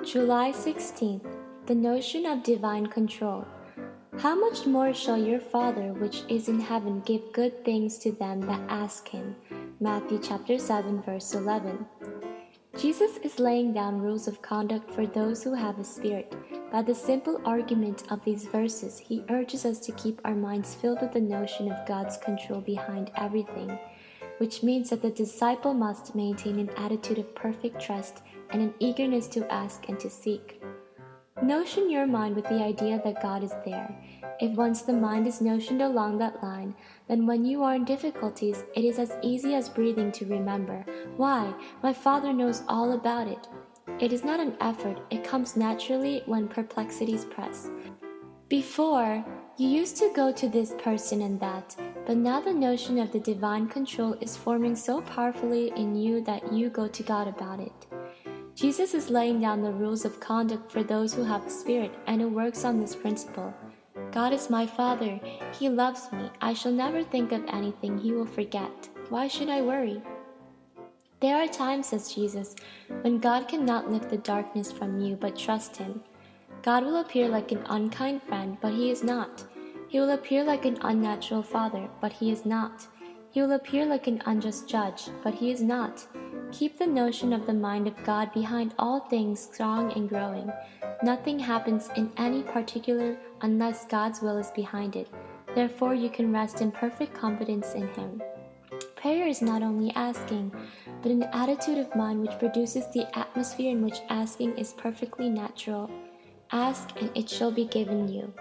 July 16th. The notion of divine control. How much more shall your Father which is in heaven give good things to them that ask him? Matthew chapter 7 verse 11. Jesus is laying down rules of conduct for those who have a spirit. By the simple argument of these verses, he urges us to keep our minds filled with the notion of God's control behind everything, which means that the disciple must maintain an attitude of perfect trust and an eagerness to ask and to seek. Notion your mind with the idea that God is there. If once the mind is notioned along that line, then when you are in difficulties, it is as easy as breathing to remember. Why? My Father knows all about it. It is not an effort, it comes naturally when perplexities press. Before, you used to go to this person and that, but now the notion of the divine control is forming so powerfully in you that you go to God about it. Jesus is laying down the rules of conduct for those who have a spirit, and it works on this principle. God is my Father. He loves me. I shall never think of anything He will forget. Why should I worry? There are times, says Jesus, when God cannot lift the darkness from you, but trust Him. God will appear like an unkind friend, but He is not. He will appear like an unnatural father, but He is not. He will appear like an unjust judge, but He is not. Keep the notion of the mind of God behind all things strong and growing. Nothing happens in any particular unless God's will is behind it. Therefore, you can rest in perfect confidence in Him. Prayer is not only asking, but an attitude of mind which produces the atmosphere in which asking is perfectly natural. Ask and it shall be given you.